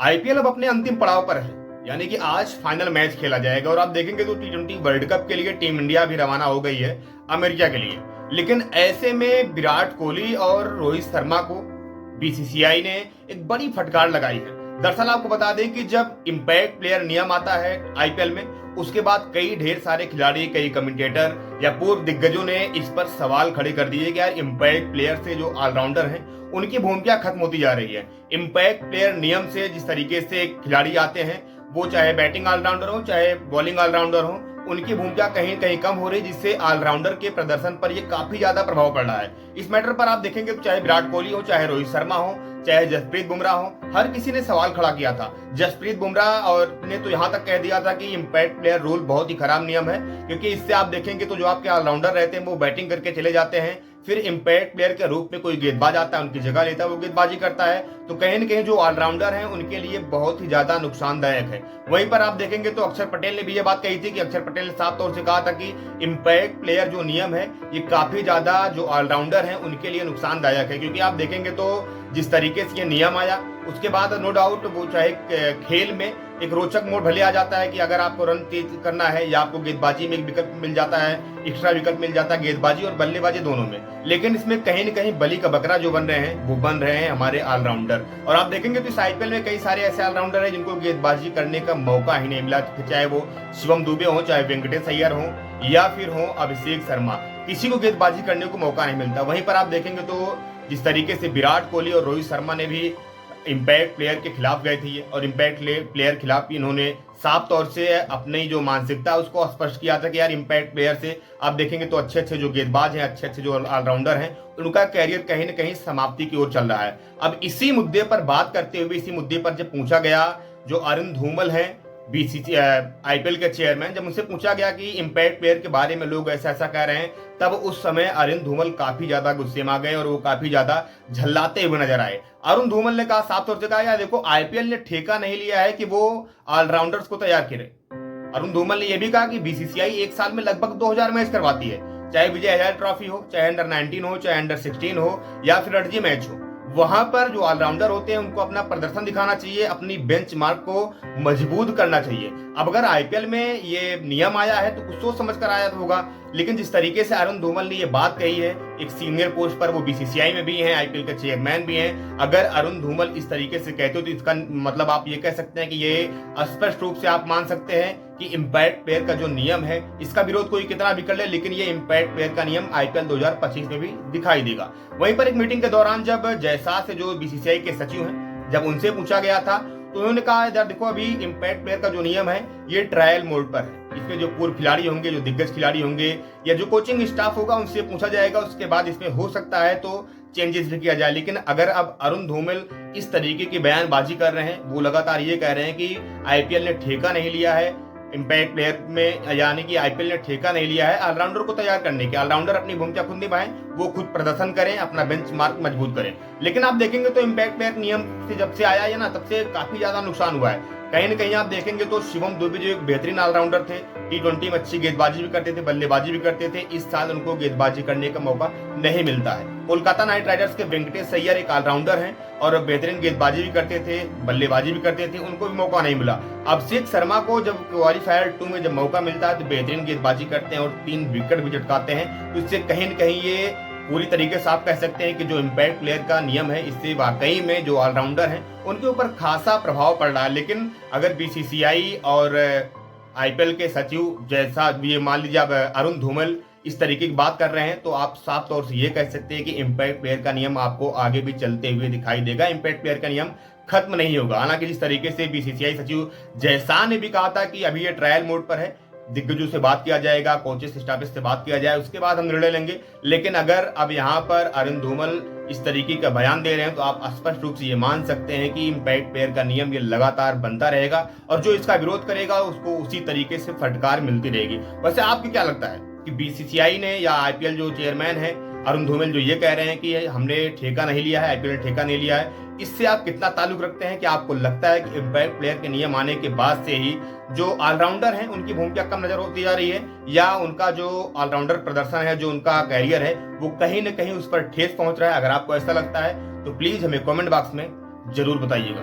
IPL अब अपने अंतिम पड़ाव पर है, यानी कि आज फाइनल मैच खेला जाएगा और आप देखेंगे तो T20 वर्ल्ड कप के लिए टीम इंडिया भी रवाना हो गई है अमेरिका के लिए। लेकिन ऐसे में विराट कोहली और रोहित शर्मा को बीसीसीआई ने एक बड़ी फटकार लगाई है। दरअसल आपको बता दें कि जब इम्पैक्ट प्लेयर नियम आता है आईपीएल में, उसके बाद कई ढेर सारे खिलाड़ी, कई कमेंटेटर या पूर्व दिग्गजों ने इस पर सवाल खड़े कर दिए कि यार इम्पैक्ट प्लेयर से जो ऑलराउंडर हैं उनकी भूमिका खत्म होती जा रही है। इम्पैक्ट प्लेयर नियम से जिस तरीके से खिलाड़ी आते हैं, वो चाहे बैटिंग ऑलराउंडर हो चाहे बॉलिंग ऑलराउंडर हो, उनकी भूमिका कहीं कहीं कम हो रही है, जिससे ऑलराउंडर के प्रदर्शन पर ये काफी ज्यादा प्रभाव पड़ रहा है। इस मैटर पर आप देखेंगे तो चाहे विराट कोहली हो, चाहे रोहित शर्मा हो, चाहे जसप्रीत बुमराह हो, हर किसी ने सवाल खड़ा किया था। जसप्रीत बुमराह और ने तो यहाँ तक कह दिया था कि इम्पैक्ट प्लेयर रूल बहुत ही खराब नियम है, क्योंकि इससे आप देखेंगे तो जो आपके ऑलराउंडर रहते हैं वो बैटिंग करके चले जाते हैं, फिर इम्पैक्ट प्लेयर के रूप में कोई गेंदबाज आता है, उनकी जगह लेता है, वो गेंदबाजी करता है, तो कहीं न कहीं जो ऑलराउंडर हैं उनके लिए बहुत ही ज्यादा नुकसानदायक है। वहीं पर आप देखेंगे तो अक्षर पटेल ने भी ये बात कही थी कि अक्षर पटेल ने साफ तौर से कहा था कि इम्पैक्ट प्लेयर जो नियम है ये काफी ज्यादा जो ऑलराउंडर हैं उनके लिए नुकसानदायक है, क्योंकि आप देखेंगे तो जिस तरीके से ये नियम आया उसके बाद नो डाउट वो चाहे खेल में एक रोचक मोड़ भले आ जाता है कि अगर आपको रन तेज करना है या आपको गेंदबाजी में एक विकल्प मिल जाता है, एक्स्ट्रा विकल्प मिल जाता है गेंदबाजी और बल्लेबाजी दोनों में, लेकिन इसमें कहीं न कहीं बलि का बकरा जो बन रहे हैं वो बन रहे हैं हमारे ऑलराउंडर। और आप देखेंगे तो इस आईपीएल में कई सारे ऐसे ऑलराउंडर हैं जिनको गेंदबाजी करने का मौका ही नहीं मिला, चाहे वो शिवम दुबे हो, चाहे वेंकटेश अय्यर हो या फिर हो अभिषेक शर्मा, किसी को गेंदबाजी करने को मौका नहीं मिलता। वहीं पर आप देखेंगे तो जिस तरीके से विराट कोहली और रोहित शर्मा ने भी इम्पैक्ट प्लेयर के खिलाफ गए थे और इम्पैक्ट प्लेयर खिलाफ इन्होंने साफ तौर से अपनी जो मानसिकता उसको स्पष्ट किया था कि यार इम्पैक्ट प्लेयर से आप देखेंगे तो अच्छे अच्छे जो गेंदबाज हैं, अच्छे अच्छे जो ऑलराउंडर हैं, उनका कैरियर कहीं न कहीं समाप्ति की ओर चल रहा है। अब इसी मुद्दे पर बात करते हुए, इसी मुद्दे पर जब पूछा गया, जो अरुण धूमल है आईपीएल के चेयरमैन, जब उनसे पूछा गया कि इम्पैक्ट प्लेयर के बारे में लोग ऐसा ऐसा कह रहे हैं, तब उस समय अरुण धूमल काफी ज्यादा गुस्से में आ गए और वो काफी ज्यादा झल्लाते हुए नजर आए। अरुण धूमल ने कहा, साफ तौर से कहा, यार देखो आईपीएल ने ठेका नहीं लिया है कि वो ऑलराउंडर्स को तैयार करे। अरुण धूमल ने यह भी कहा कि बीसीसीआई एक साल में लगभग 2000 मैच करवाती है, चाहे विजय हजारे ट्रॉफी हो, चाहे अंडर 19 हो, चाहे अंडर 16 हो या फिर रणजी मैच हो। वहां पर जो ऑलराउंडर होते हैं उनको अपना प्रदर्शन दिखाना चाहिए, अपनी बेंचमार्क को मजबूत करना चाहिए। अब अगर आईपीएल में ये नियम आया है तो कुछ सोच समझ कर आया होगा, लेकिन जिस तरीके से अरुण धूमल ने ये बात कही है, एक सीनियर पोस्ट पर वो बीसीसीआई में भी हैं, आईपीएल के चेयरमैन भी हैं, अगर अरुण धूमल इस तरीके से कहते हो तो इसका मतलब आप ये कह सकते हैं कि ये स्पष्ट रूप से आप मान सकते हैं कि इम्पैक्ट प्लेयर का जो नियम है इसका विरोध कोई कितना भी कर ले, लेकिन ये इम्पैक्ट प्लेयर का नियम आईपीएल 2025 में भी दिखाई देगा। वहीं पर एक मीटिंग के दौरान जब जयसा से जो बीसीसीआई के सचिव हैं, जब उनसे पूछा गया था तो उन्होंने कहा, यार देखो अभी इम्पैक्ट प्लेयर का जो नियम है ये ट्रायल मोड पर है, इसमें जो पूर्व खिलाड़ी होंगे, जो दिग्गज खिलाड़ी होंगे या जो कोचिंग स्टाफ होगा उनसे पूछा जाएगा, उसके बाद इसमें हो सकता है तो चेंजेस भी किया जाए। लेकिन अगर अब अरुण धूमल इस तरीके की बयानबाजी कर रहे हैं, वो लगातार ये कह रहे हैं कि आईपीएल ने ठेका नहीं लिया है इम्पैक्ट प्लेयर में, यानी कि आईपीएल ने ठेका नहीं लिया है ऑलराउंडर को तैयार करने के, ऑलराउंडर अपनी भूमिका खुद निभाएं, वो खुद प्रदर्शन करें, अपना बेंचमार्क मजबूत करें। लेकिन आप देखेंगे तो इम्पैक्ट प्लेयर नियम से जब से आया है ना, तब से काफी ज्यादा नुकसान हुआ है। कहीं न कहीं आप देखेंगे तो शिवम दुबे जो एक बेहतरीन ऑलराउंडर थे, T20 में अच्छी गेंदबाजी भी करते थे, बल्लेबाजी भी करते थे, इस साल उनको गेंदबाजी करने का मौका नहीं मिलता है। कोलकाता नाइट राइडर्स के वेंकटेश अय्यर एक ऑलराउंडर हैं और बेहतरीन गेंदबाजी भी करते थे, बल्लेबाजी भी करते थे, उनको भी मौका नहीं मिला। अभिषेक शर्मा को जब क्वालीफायर 2 में जब मौका मिलता है तो बेहतरीन गेंदबाजी करते हैं और 3 विकेट भी चटकाते हैं, तो इससे कहीं न कहीं ये पूरी तरीके से आप कह सकते हैं कि जो इम्पैक्ट प्लेयर का नियम है इससे वाकई में जो ऑलराउंडर हैं उनके ऊपर खासा प्रभाव पड़ रहा है। लेकिन अगर बीसीसीआई और आईपीएल के सचिव जैसा ये मान लीजिए अब अरुण धूमल इस तरीके की बात कर रहे हैं, तो आप साफ तौर से ये कह सकते हैं कि इम्पैक्ट प्लेयर का नियम आपको आगे भी चलते हुए दिखाई देगा, इम्पैक्ट प्लेयर का नियम खत्म नहीं होगा। हालांकि जिस तरीके से बीसीसीआई सचिव जयसा ने भी कहा था कि अभी ये ट्रायल मोड पर है, दिग्गजों से बात किया जाएगा, कोचेस स्टाफ से बात किया जाए, उसके बाद हम निर्णय लेंगे। लेकिन अगर अब यहाँ पर अरुण धूमल इस तरीके का बयान दे रहे हैं तो आप स्पष्ट रूप से ये मान सकते हैं कि इम्पैक्ट प्लेयर का नियम ये लगातार बनता रहेगा और जो इसका विरोध करेगा उसको उसी तरीके से फटकार मिलती रहेगी। वैसे आपको क्या लगता है कि बीसीसीआई ने या आईपीएल जो चेयरमैन है अरुण धूमल जो ये कह रहे हैं कि हमने ठेका नहीं लिया है, आईपीएल ने ठेका नहीं लिया है, इससे आप कितना ताल्लुक रखते हैं? कि आपको लगता है कि इम्पैक्ट प्लेयर के नियम आने के बाद से ही जो ऑलराउंडर हैं उनकी भूमिका कम नजर होती जा रही है, या उनका जो ऑलराउंडर प्रदर्शन है, जो उनका कैरियर है, वो कहीं न कहीं उस पर ठेस पहुंच रहा है? अगर आपको ऐसा लगता है तो प्लीज हमें कमेंट बॉक्स में जरूर बताइएगा।